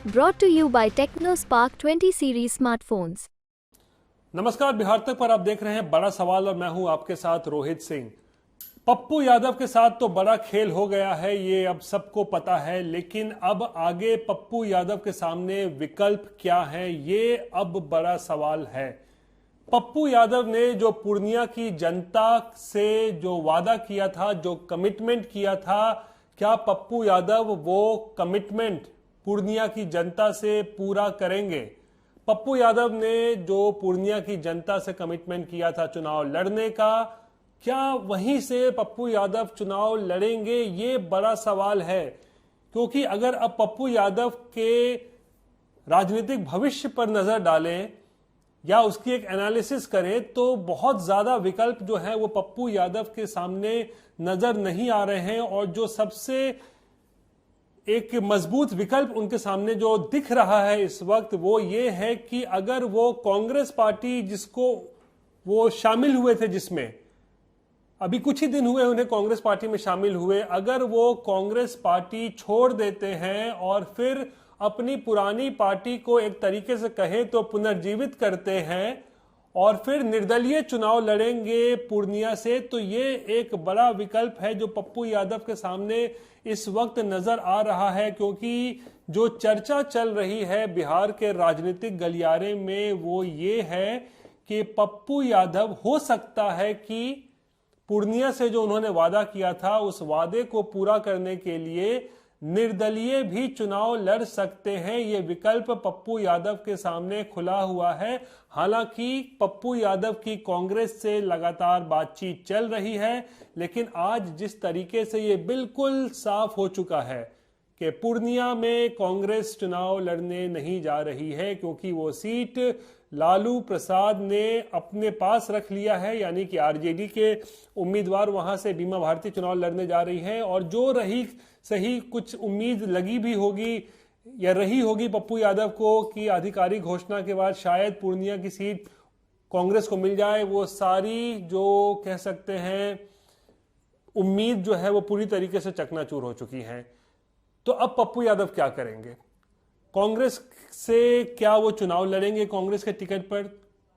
Brought to you by TechnoSpark 20 series smartphones. नमस्कार, बिहार तक पर आप देख रहे हैं बड़ा सवाल और मैं हूं आपके साथ रोहित सिंह। पप्पू यादव के साथ तो बड़ा खेल हो गया है, ये अब सबको पता है, लेकिन अब आगे पप्पू यादव के सामने विकल्प क्या है, ये अब बड़ा सवाल है। पप्पू यादव ने जो पूर्णिया की जनता से जो वादा किया था, जो कमिटमेंट किया था, क्या पप्पू यादव वो कमिटमेंट पूर्णिया की जनता से पूरा करेंगे? पप्पू यादव ने जो पूर्णिया की जनता से कमिटमेंट किया था चुनाव लड़ने का, क्या वहीं से पप्पू यादव चुनाव लड़ेंगे? ये बड़ा सवाल है, क्योंकि अगर अब पप्पू यादव के राजनीतिक भविष्य पर नजर डालें या उसकी एक एनालिसिस करें तो बहुत ज्यादा विकल्प जो है वो पप्पू यादव के सामने नजर नहीं आ रहे हैं। और जो सबसे एक मजबूत विकल्प उनके सामने जो दिख रहा है इस वक्त वो ये है कि अगर वो कांग्रेस पार्टी जिसको वो शामिल हुए थे, जिसमें अभी कुछ ही दिन हुए उन्हें कांग्रेस पार्टी में शामिल हुए, अगर वो कांग्रेस पार्टी छोड़ देते हैं और फिर अपनी पुरानी पार्टी को एक तरीके से कहें तो पुनर्जीवित करते हैं और फिर निर्दलीय चुनाव लड़ेंगे पूर्णिया से, तो ये एक बड़ा विकल्प है जो पप्पू यादव के सामने इस वक्त नजर आ रहा है। क्योंकि जो चर्चा चल रही है बिहार के राजनीतिक गलियारे में वो ये है कि पप्पू यादव हो सकता है कि पूर्णिया से जो उन्होंने वादा किया था उस वादे को पूरा करने के लिए निर्दलीय भी चुनाव लड़ सकते हैं। ये विकल्प पप्पू यादव के सामने खुला हुआ है। हालांकि पप्पू यादव की कांग्रेस से लगातार बातचीत चल रही है, लेकिन आज जिस तरीके से ये बिल्कुल साफ हो चुका है कि पूर्णिया में कांग्रेस चुनाव लड़ने नहीं जा रही है, क्योंकि वो सीट लालू प्रसाद ने अपने पास रख लिया है, यानी कि आरजेडी के उम्मीदवार वहां से बीमा भारती चुनाव लड़ने जा रही है। और जो रही सही कुछ उम्मीद लगी भी होगी या रही होगी पप्पू यादव को कि आधिकारिक घोषणा के बाद शायद पूर्णिया की सीट कांग्रेस को मिल जाए, वो सारी जो कह सकते हैं उम्मीद जो है वो पूरी तरीके से चकनाचूर हो चुकी है। तो अब पप्पू यादव क्या करेंगे? कांग्रेस से क्या वो चुनाव लड़ेंगे कांग्रेस के टिकट पर?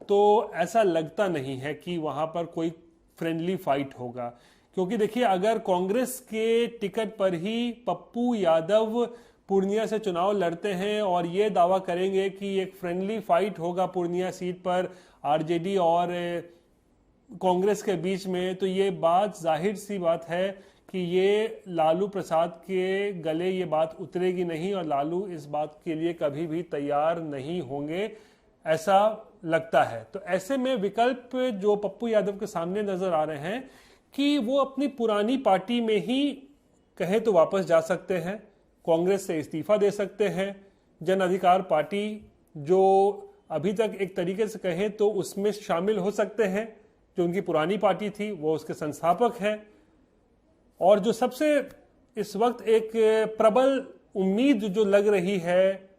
तो ऐसा लगता नहीं है कि वहां पर कोई फ्रेंडली फाइट होगा, क्योंकि देखिए अगर कांग्रेस के टिकट पर ही पप्पू यादव पूर्णिया से चुनाव लड़ते हैं और ये दावा करेंगे कि एक फ्रेंडली फाइट होगा पूर्णिया सीट पर आरजेडी और कांग्रेस के बीच में, तो ये बात जाहिर सी बात है कि ये लालू प्रसाद के गले ये बात उतरेगी नहीं और लालू इस बात के लिए कभी भी तैयार नहीं होंगे, ऐसा लगता है। तो ऐसे में विकल्प जो पप्पू यादव के सामने नजर आ रहे हैं कि वो अपनी पुरानी पार्टी में ही कहें तो वापस जा सकते हैं, कांग्रेस से इस्तीफा दे सकते हैं, जन अधिकार पार्टी जो अभी तक एक तरीके से कहें तो उसमें शामिल हो सकते हैं, जो उनकी पुरानी पार्टी थी वो उसके संस्थापक हैं। और जो सबसे इस वक्त एक प्रबल उम्मीद जो लग रही है,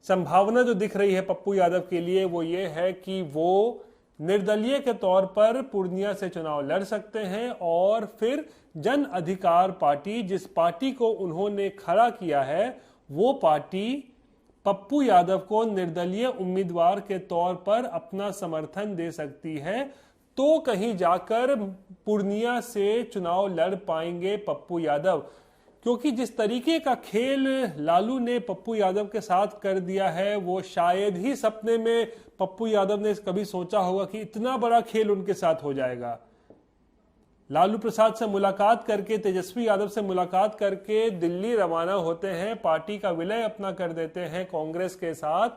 संभावना जो दिख रही है पप्पू यादव के लिए, वो ये है कि वो निर्दलीय के तौर पर पूर्णिया से चुनाव लड़ सकते हैं और फिर जन अधिकार पार्टी, जिस पार्टी को उन्होंने खड़ा किया है, वो पार्टी पप्पू यादव को निर्दलीय उम्मीदवार के तौर पर अपना समर्थन दे सकती है। तो कहीं जाकर पूर्णिया से चुनाव लड़ पाएंगे पप्पू यादव, क्योंकि जिस तरीके का खेल लालू ने पप्पू यादव के साथ कर दिया है वो शायद ही सपने में पप्पू यादव ने कभी सोचा होगा कि इतना बड़ा खेल उनके साथ हो जाएगा। लालू प्रसाद से मुलाकात करके, तेजस्वी यादव से मुलाकात करके दिल्ली रवाना होते हैं, पार्टी का विलय अपना कर देते हैं कांग्रेस के साथ,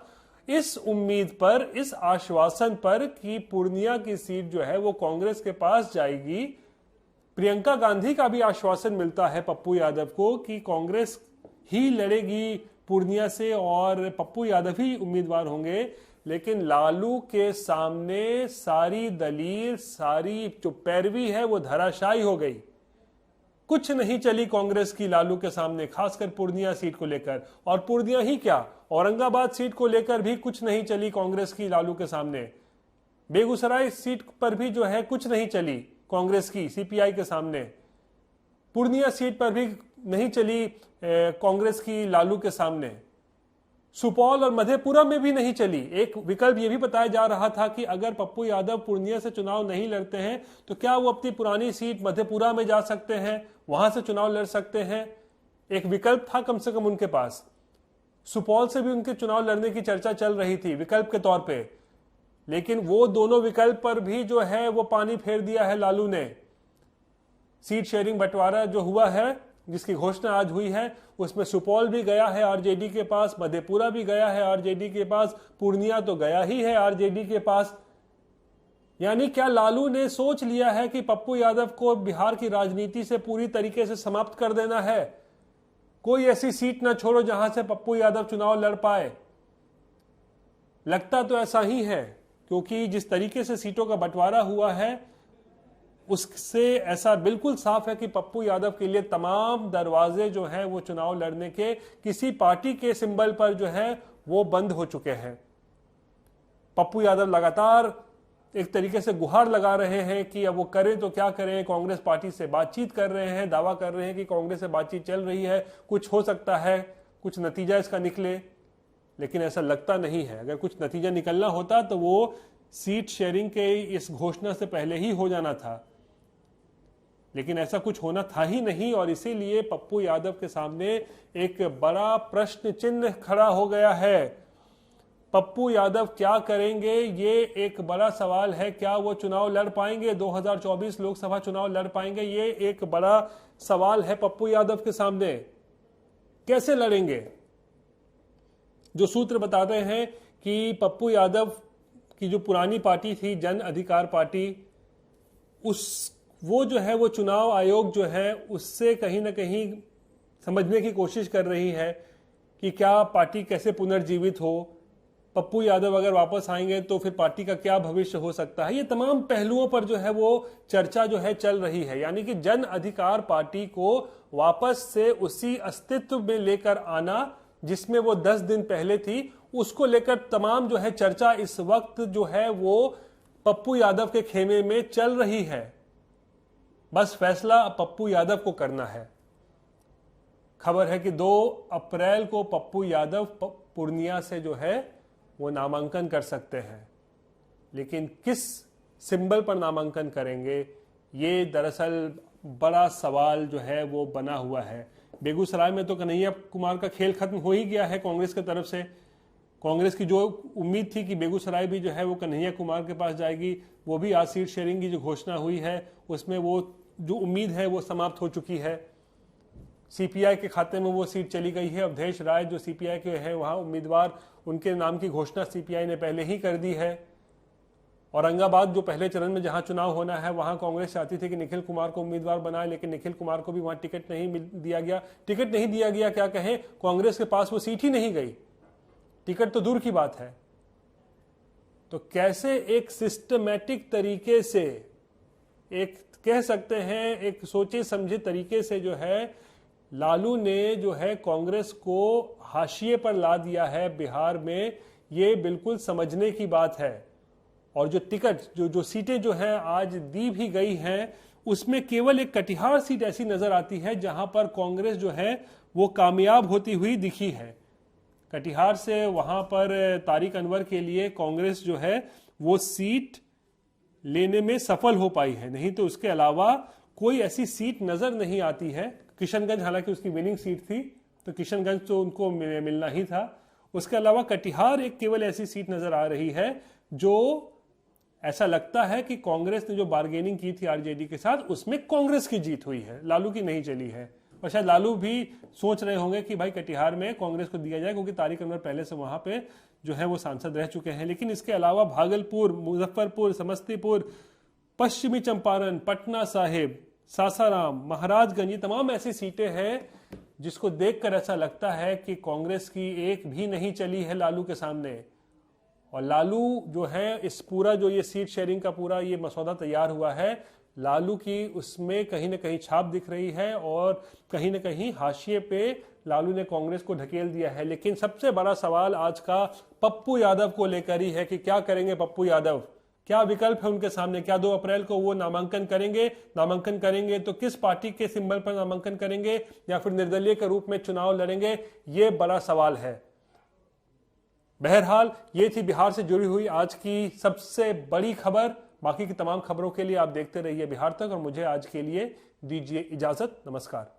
इस उम्मीद पर, इस आश्वासन पर कि पूर्णिया की सीट जो है वो कांग्रेस के पास जाएगी। प्रियंका गांधी का भी आश्वासन मिलता है पप्पू यादव को कि कांग्रेस ही लड़ेगी पूर्णिया से और पप्पू यादव ही उम्मीदवार होंगे। लेकिन लालू के सामने सारी दलील, सारी जो पैरवी है वो धराशायी हो गई। कुछ नहीं चली कांग्रेस की लालू के सामने, खासकर पूर्णिया सीट को लेकर। और पूर्णिया ही क्या, औरंगाबाद सीट को लेकर भी कुछ नहीं चली कांग्रेस की लालू के सामने। बेगूसराय सीट पर भी जो है कुछ नहीं चली कांग्रेस की सीपीआई के सामने। पूर्णिया सीट पर भी नहीं चली कांग्रेस की लालू के सामने। सुपौल और मधेपुरा में भी नहीं चली। एक विकल्प यह भी बताया जा रहा था कि अगर पप्पू यादव पूर्णिया से चुनाव नहीं लड़ते हैं तो क्या वो अपनी पुरानी सीट मधेपुरा में जा सकते हैं, वहां से चुनाव लड़ सकते हैं। एक विकल्प था कम से कम उनके पास। सुपौल से भी उनके चुनाव लड़ने की चर्चा चल रही थी विकल्प के तौर पे, लेकिन वो दोनों विकल्प पर भी जो है वो पानी फेर दिया है लालू ने। सीट शेयरिंग बंटवारा जो हुआ है, जिसकी घोषणा आज हुई है, उसमें सुपौल भी गया है आरजेडी के पास, मधेपुरा भी गया है आरजेडी के पास, पूर्णिया तो गया ही है आरजेडी के पास। यानी क्या लालू ने सोच लिया है कि पप्पू यादव को बिहार की राजनीति से पूरी तरीके से समाप्त कर देना है, कोई ऐसी सीट ना छोड़ो जहां से पप्पू यादव चुनाव लड़ पाए। लगता तो ऐसा ही है, क्योंकि जिस तरीके से सीटों का बंटवारा हुआ है उससे ऐसा बिल्कुल साफ है कि पप्पू यादव के लिए तमाम दरवाजे जो हैं वो चुनाव लड़ने के किसी पार्टी के सिंबल पर जो है वो बंद हो चुके हैं। पप्पू यादव लगातार एक तरीके से गुहार लगा रहे हैं कि अब वो करें तो क्या करें। कांग्रेस पार्टी से बातचीत कर रहे हैं, दावा कर रहे हैं कि कांग्रेस से बातचीत चल रही है, कुछ हो सकता है, कुछ नतीजा इसका निकले, लेकिन ऐसा लगता नहीं है। अगर कुछ नतीजा निकलना होता तो वो सीट शेयरिंग के इस घोषणा से पहले ही हो जाना था, लेकिन ऐसा कुछ होना था ही नहीं। और इसीलिए पप्पू यादव के सामने एक बड़ा प्रश्न चिन्ह खड़ा हो गया है। पप्पू यादव क्या करेंगे, ये एक बड़ा सवाल है। क्या वो चुनाव लड़ पाएंगे, 2024 लोकसभा चुनाव लड़ पाएंगे, ये एक बड़ा सवाल है पप्पू यादव के सामने। कैसे लड़ेंगे? जो सूत्र बताते हैं कि पप्पू यादव की जो पुरानी पार्टी थी जन अधिकार पार्टी, वो जो है वो चुनाव आयोग जो है उससे कहीं ना कहीं समझने की कोशिश कर रही है कि क्या पार्टी कैसे पुनर्जीवित हो, पप्पू यादव अगर वापस आएंगे तो फिर पार्टी का क्या भविष्य हो सकता है। ये तमाम पहलुओं पर जो है वो चर्चा जो है चल रही है। यानी कि जन अधिकार पार्टी को वापस से उसी अस्तित्व में लेकर आना जिसमें वो 10 दिन पहले थी, उसको लेकर तमाम जो है चर्चा इस वक्त जो है वो पप्पू यादव के खेमे में चल रही है। बस फैसला पप्पू यादव को करना है। खबर है कि 2 अप्रैल को पप्पू यादव पूर्णिया से जो है वो नामांकन कर सकते हैं, लेकिन किस सिंबल पर नामांकन करेंगे, ये दरअसल बड़ा सवाल जो है वो बना हुआ है। बेगूसराय में तो कन्हैया कुमार का खेल खत्म हो ही गया है कांग्रेस की तरफ से। कांग्रेस की जो उम्मीद थी कि बेगूसराय भी जो है वो कन्हैया कुमार के पास जाएगी, वो भी आज सीट शेयरिंग की जो घोषणा हुई है उसमें वो जो उम्मीद है वो समाप्त हो चुकी है। सीपीआई के खाते में वो सीट चली गई है। अवधेश राय जो सीपीआई के हैं वहां उम्मीदवार, उनके नाम की घोषणा सीपीआई ने पहले ही कर दी है। औरंगाबाद जो पहले चरण में जहां चुनाव होना है वहां कांग्रेस चाहती थी कि निखिल कुमार को उम्मीदवार बनाए, लेकिन निखिल कुमार को भी वहां टिकट नहीं दिया गया। टिकट नहीं दिया गया क्या कहें, कांग्रेस के पास वो सीट ही नहीं गई, टिकट तो दूर की बात है। तो कैसे एक सिस्टमैटिक तरीके से, एक कह सकते हैं एक सोचे समझे तरीके से जो है लालू ने जो है कांग्रेस को हाशिए पर ला दिया है बिहार में, ये बिल्कुल समझने की बात है। और जो टिकट जो सीटें जो हैं आज दी भी गई हैं, उसमें केवल एक कटिहार सीट ऐसी नजर आती है जहां पर कांग्रेस जो है वो कामयाब होती हुई दिखी है। कटिहार से वहां पर तारिक अनवर के लिए कांग्रेस जो है वो सीट लेने में सफल हो पाई है, नहीं तो उसके अलावा कोई ऐसी सीट नजर नहीं आती है। किशनगंज हालांकि उसकी विनिंग सीट थी, तो किशनगंज तो उनको मिलना ही था। उसके अलावा कटिहार एक केवल ऐसी सीट नजर आ रही है जो ऐसा लगता है कि कांग्रेस ने जो बार्गेनिंग की थी आरजेडी के साथ, उसमें कांग्रेस की जीत हुई है, लालू की नहीं चली है। और शायद लालू भी सोच रहे होंगे कि भाई कटिहार में कांग्रेस को दिया जाए, क्योंकि तारिक अनवर पहले से वहां पे जो है वो सांसद रह चुके हैं। लेकिन इसके अलावा भागलपुर, मुजफ्फरपुर, समस्तीपुर, पश्चिमी चंपारण, पटना साहिब, सासाराम, महाराजगंज, ये तमाम ऐसी सीटें हैं जिसको देखकर ऐसा लगता है कि कांग्रेस की एक भी नहीं चली है लालू के सामने। और लालू जो है इस पूरा जो ये सीट शेयरिंग का पूरा ये मसौदा तैयार हुआ है, लालू की उसमें कहीं ना कहीं छाप दिख रही है और कहीं ना कहीं हाशिए पे लालू ने कांग्रेस को ढकेल दिया है। लेकिन सबसे बड़ा सवाल आज का पप्पू यादव को लेकर ही है कि क्या करेंगे पप्पू यादव, क्या विकल्प है उनके सामने। क्या 2 अप्रैल को वो नामांकन करेंगे तो किस पार्टी के सिंबल पर नामांकन करेंगे, या फिर निर्दलीय के रूप में चुनाव लड़ेंगे, ये बड़ा सवाल है। बहरहाल ये थी बिहार से जुड़ी हुई आज की सबसे बड़ी खबर। बाकी की तमाम खबरों के लिए आप देखते रहिए बिहार तक और मुझे आज के लिए दीजिए इजाजत। नमस्कार।